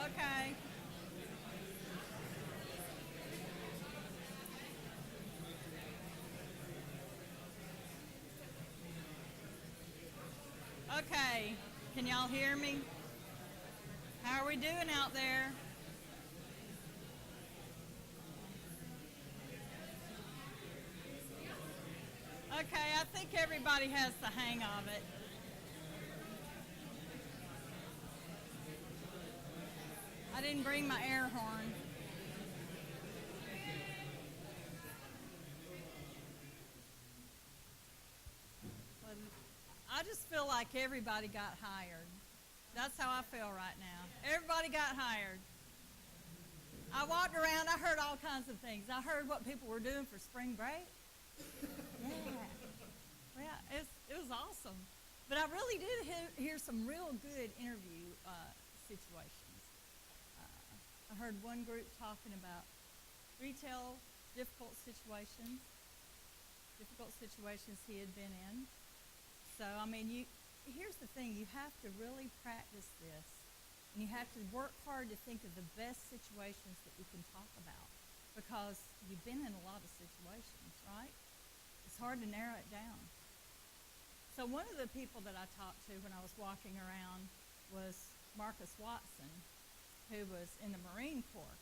Okay. Okay. Can y'all hear me? How are we doing out there? Okay, I think everybody has the hang of it. I didn't bring my air horn. But I just feel like everybody got hired. That's how I feel right now. Everybody got hired. I walked around, I heard all kinds of things. I heard what people were doing for spring break. Yeah. Well, it was awesome. But I really did hear some real good interview situations. I heard one group talking about retail difficult situations he had been in. So, I mean, here's the thing, you have to really practice this, and you have to work hard to think of the best situations that you can talk about, because you've been in a lot of situations, right? It's hard to narrow it down. So one of the people that I talked to when I was walking around was Marcus Watson, who was in the Marine Corps.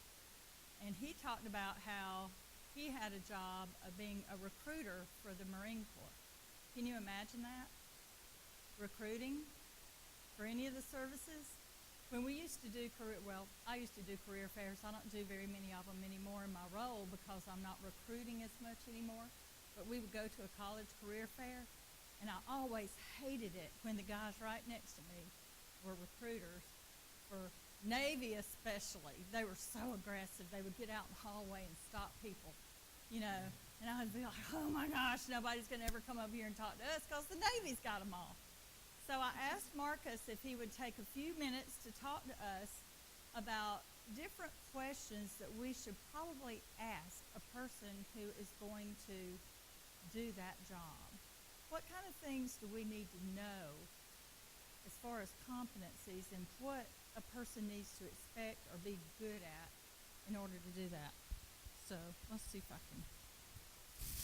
And he talked about how he had a job of being a recruiter for the Marine Corps. Can you imagine that? Recruiting for any of the services? When we used to do I used to do career fairs. I don't do very many of them anymore in my role because I'm not recruiting as much anymore. But we would go to a college career fair, and I always hated it when the guys right next to me were recruiters for Navy especially. They were so aggressive. They would get out in the hallway and stop people, and I would be like, oh my gosh, nobody's going to ever come over here and talk to us because the Navy's got them all. So I asked Marcus if he would take a few minutes to talk to us about different questions that we should probably ask a person who is going to do that job. What kind of things do we need to know as far as competencies and what a person needs to expect or be good at in order to do that? So let's see if I can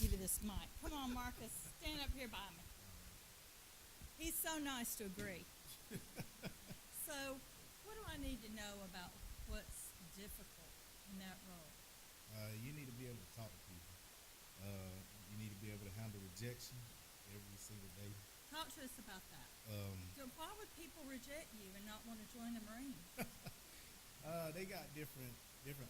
give you this mic. Come on, Marcus, stand up here by me. He's so nice to agree. So what do I need to know about what's difficult in that role? You need to be able to talk to people. You need to be able to handle rejection every single day. Talk to us about that. So why would people reject you and not want to join the Marines? They got different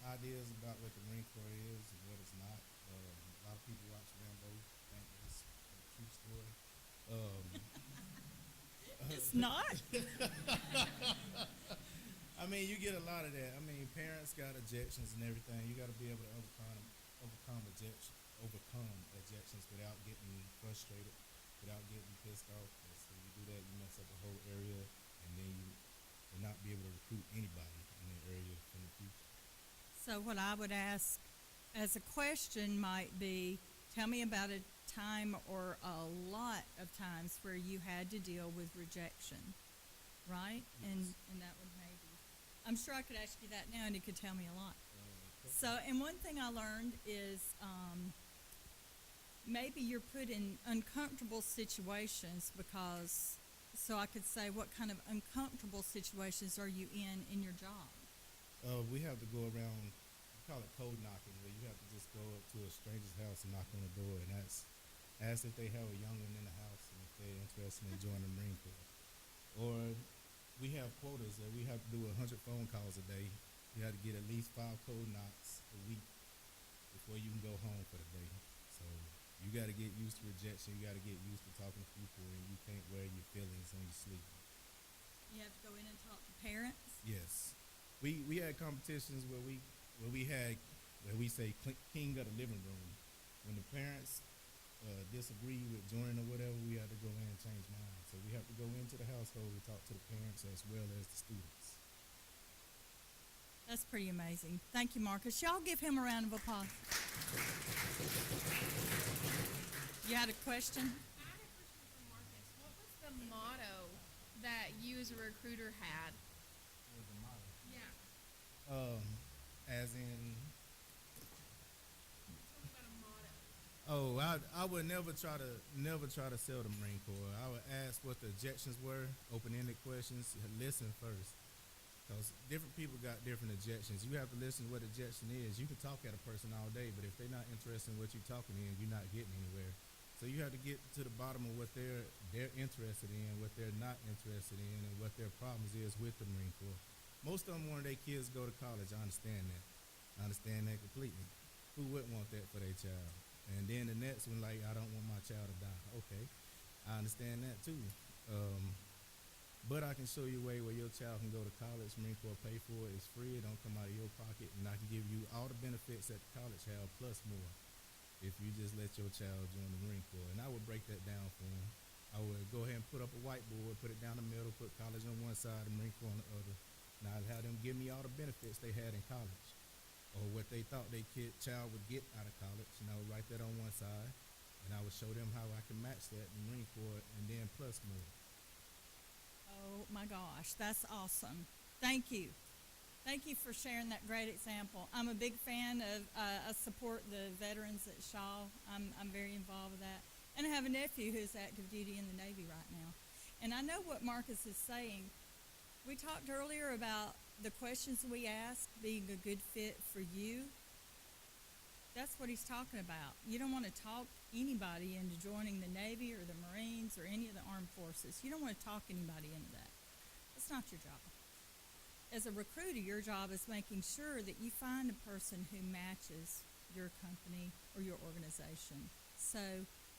ideas about what the Marine Corps is and what it's not. A lot of people watch Rambo, think it's a true story. It's not. I mean, you get a lot of that. I mean, parents got objections and everything. You got to be able to overcome objections without getting frustrated, without getting pissed off. So you do that, you mess up the whole area, and then you will not be able to recruit anybody in the area in the future. So what I would ask as a question might be, tell me about a time or a lot of times where you had to deal with rejection, right? Yes. And that would maybe, I'm sure I could ask you that now and you could tell me a lot. So, and one thing I learned is maybe you're put in uncomfortable situations because, so I could say, what kind of uncomfortable situations are you in your job? We have to go around, we call it code knocking, where you have to just go up to a stranger's house and knock on the door and ask if they have a young one in the house and if they're interested in joining the Marine Corps. Or we have quotas that we have to do 100 phone calls a day. You have to get at least 5 code knocks a week before you can go home for the day. So you got to get used to rejection. You got to get used to talking to people, and you can't wear your feelings on your sleeve. You have to go in and talk to parents? Yes. We had competitions where we say king of the living room. When the parents disagree with joining or whatever, we have to go in and change minds. So we have to go into the household and talk to the parents as well as the students. That's pretty amazing. Thank you, Marcus. Y'all give him a round of applause. You had a question? I had a question for Marcus. What was the motto that you as a recruiter had? What was the motto? Yeah. As in, Talk about a motto. oh, I would never try to sell the Marine Corps. I would ask what the objections were, open-ended questions. Listen first, because different people got different objections. You have to listen to what objection is. You can talk at a person all day, but if they're not interested in what you're talking in, you're not getting anywhere. So you have to get to the bottom of what they're interested in, what they're not interested in, and what their problems is with the Marine Corps. Most of them want their kids to go to college. I understand that. I understand that completely. Who wouldn't want that for their child? And then the next one, like, I don't want my child to die. Okay, I understand that too. But I can show you a way where your child can go to college. Marine Corps pay for it. It's free. It don't come out of your pocket, and I can give you all the benefits that the college have plus more if you just let your child join the Marine Corps. And I would break that down for them. I would go ahead and put up a whiteboard, put it down the middle, put college on one side, the Marine Corps on the other. And I'd have them give me all the benefits they had in college or what they thought their child would get out of college. And I would write that on one side, and I would show them how I can match that in the Marine Corps and then plus more. Oh my gosh, that's awesome. Thank you. Thank you for sharing that great example. I'm a big fan of, I support the veterans at Shaw. I'm very involved with that. And I have a nephew who's active duty in the Navy right now. And I know what Marcus is saying. We talked earlier about the questions we ask being a good fit for you. That's what he's talking about. You don't want to talk anybody into joining the Navy or the Marines or any of the armed forces. You don't want to talk anybody into that. That's not your job. As a recruiter, your job is making sure that you find a person who matches your company or your organization. So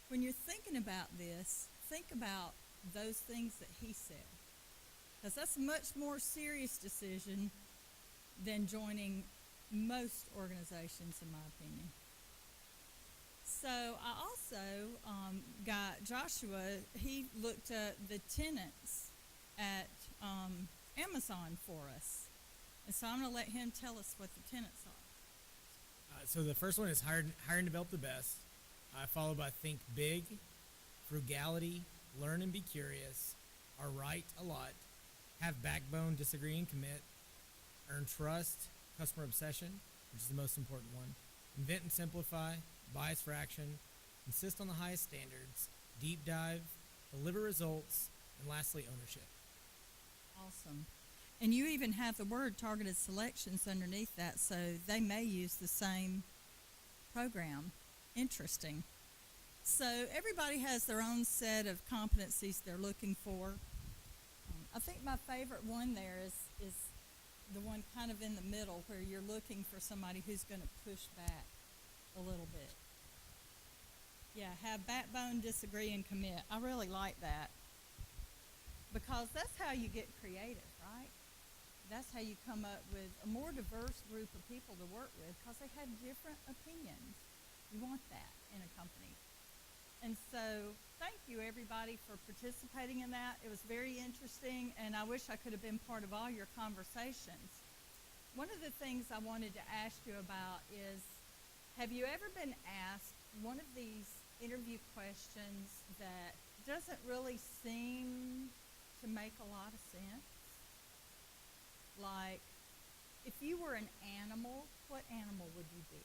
when you're thinking about this, think about those things that he said. Because that's a much more serious decision than joining most organizations, in my opinion. So I also got Joshua, he looked at the tenants at Amazon for us. And so I'm going to let him tell us what the tenants are. So the first one is hire and develop the best, followed by think big, frugality, learn and be curious, are right a lot, have backbone, disagree and commit, earn trust, customer obsession, which is the most important one, invent and simplify, bias for action, insist on the highest standards, deep dive, deliver results, and lastly, ownership. Awesome. And you even have the word targeted selections underneath that, so they may use the same program. Interesting. So everybody has their own set of competencies they're looking for. I think my favorite one there is the one kind of in the middle where you're looking for somebody who's going to push back a little bit. Yeah, have backbone, disagree, and commit. I really like that because that's how you get creative, right? That's how you come up with a more diverse group of people to work with because they have different opinions. You want that in a company. And so thank you, everybody, for participating in that. It was very interesting, and I wish I could have been part of all your conversations. One of the things I wanted to ask you about is, have you ever been asked one of these interview questions that doesn't really seem to make a lot of sense? Like, if you were an animal, what animal would you be?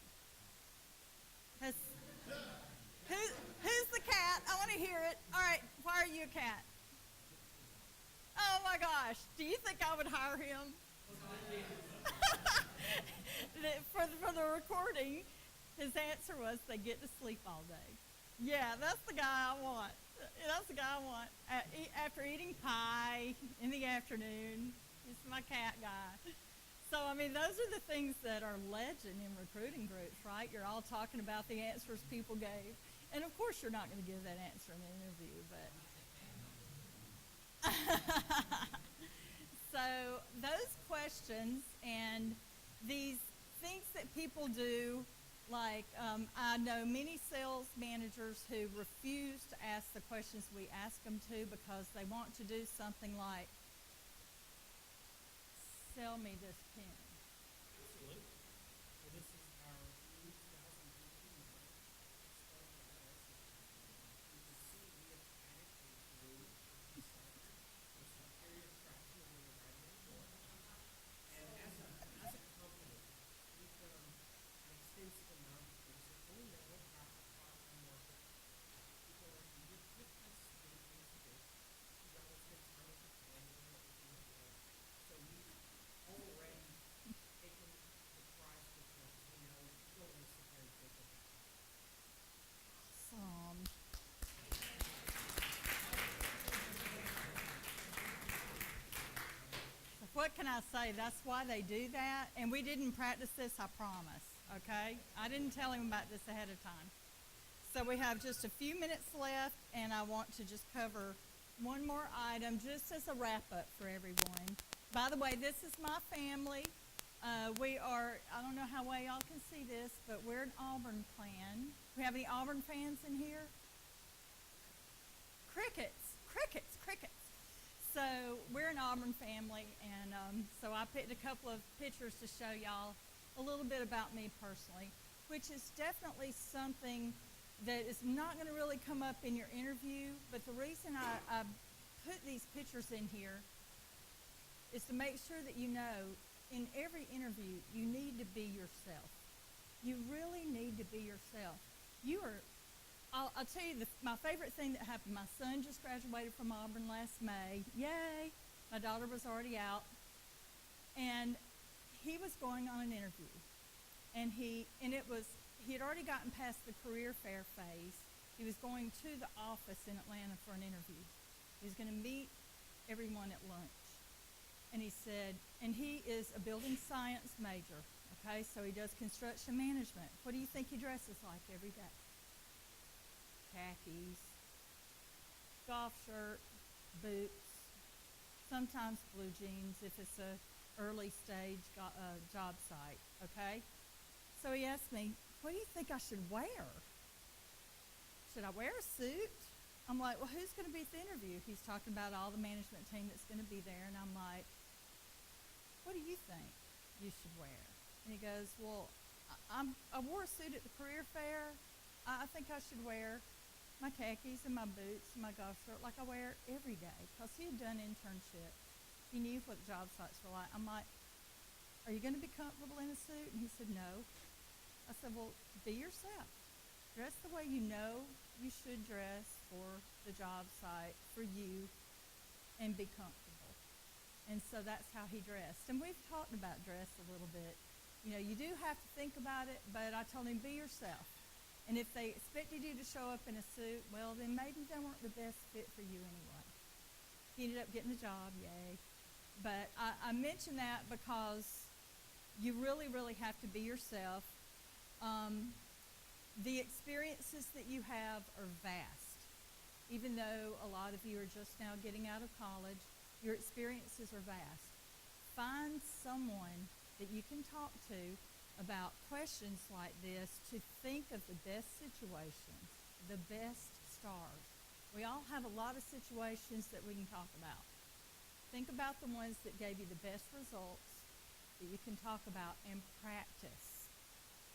Who's the cat? I want to hear it. All right, why are you a cat? Oh my gosh, do you think I would hire him? For the recording, his answer was they get to sleep all day. Yeah, that's the guy I want. That's the guy I want. After eating pie in the afternoon, he's my cat guy. So, I mean, those are the things that are legend in recruiting groups, right? You're all talking about the answers people gave. And, of course, you're not going to give that answer in an interview, but... So, those questions and these things that people do, like I know many sales managers who refuse to ask the questions we ask them to because they want to do something like, sell me this pen. Absolutely. So this is our 2015 model. Start with us. You can see we have added a blue for some period of traction when you're writing a report. And as a what can I say? That's why they do that. And we didn't practice this, I promise, okay? I didn't tell him about this ahead of time. So we have just a few minutes left, and I want to just cover one more item just as a wrap-up for everyone. By the way, this is my family. We are, I don't know how well y'all can see this, but we're an Auburn clan. We have any Auburn fans in here? Crickets, crickets, crickets. So we're an Auburn family, and so I picked a couple of pictures to show y'all a little bit about me personally, which is definitely something that is not going to really come up in your interview, but the reason I put these pictures in here is to make sure that you know in every interview you need to be yourself. You really need to be yourself. You are, I'll tell you my favorite thing that happened. My son just graduated from Auburn last May. Yay! My daughter was already out. And he was going on an interview. And he had already gotten past the career fair phase. He was going to the office in Atlanta for an interview. He was going to meet everyone at lunch. And he said, and he is a building science major, okay? So he does construction management. What do you think he dresses like every day? Khakis, golf shirt, boots, sometimes blue jeans if it's a early stage job site, okay? So he asked me, what do you think I should wear? Should I wear a suit? I'm like, well, who's going to be at the interview? He's talking about all the management team that's going to be there, and I'm like, what do you think you should wear? And he goes, well, I wore a suit at the career fair. I think I should wear my khakis and my boots and my golf shirt like I wear every day, because he had done internship. He knew what job sites were like. I'm like, are you going to be comfortable in a suit? And he said, no. I said, well, be yourself. Dress the way you know you should dress for the job site, for you, and be comfortable. And so that's how he dressed. And we've talked about dress a little bit. You know, you do have to think about it, but I told him, be yourself. And if they expected you to show up in a suit, well, then maybe they weren't the best fit for you anyway. He ended up getting the job, yay. But I mention that because you really, really have to be yourself. The experiences that you have are vast. Even though a lot of you are just now getting out of college, your experiences are vast. Find someone that you can talk to about questions like this to think of the best situations, the best stars. We all have a lot of situations that we can talk about. Think about the ones that gave you the best results that you can talk about and practice,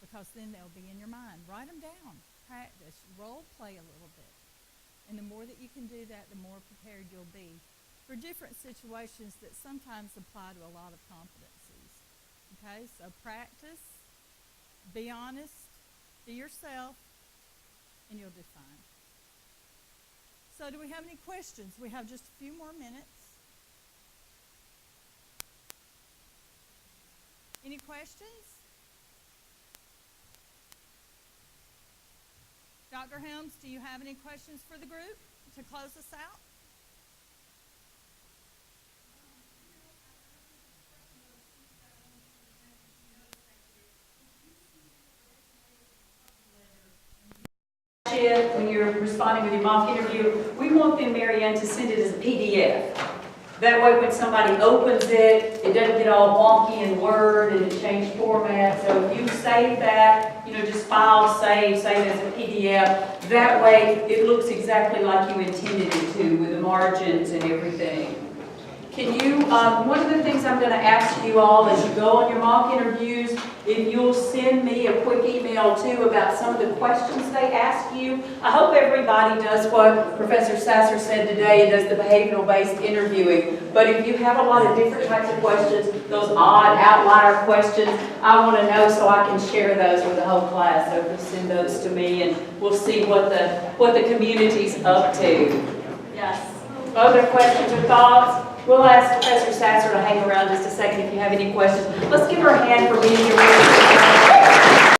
because then they'll be in your mind. Write them down, practice, role play a little bit. And the more that you can do that, the more prepared you'll be for different situations that sometimes apply to a lot of competencies. Okay, so practice, be honest, be yourself, and you'll do fine. So do we have any questions? We have just a few more minutes. Any questions? Dr. Helms, do you have any questions for the group to close us out? When you're responding with your mock interview, we want them, Marianne, to send it as a PDF. That way when somebody opens it, it doesn't get all wonky in Word and it changed format. So if you save that, just file, save it as a PDF. That way it looks exactly like you intended it to, with the margins and everything. Can you, one of the things I'm going to ask you all as you go on your mock interviews, if you'll send me a quick email too about some of the questions they ask you. I hope everybody does what Professor Sasser said today, does the behavioral-based interviewing. But if you have a lot of different types of questions, those odd outlier questions, I want to know so I can share those with the whole class. So if you send those to me, and we'll see what the community's up to. Yes. Other questions or thoughts? We'll ask Professor Sasser to hang around just a second if you have any questions. Let's give her a hand for being here with us.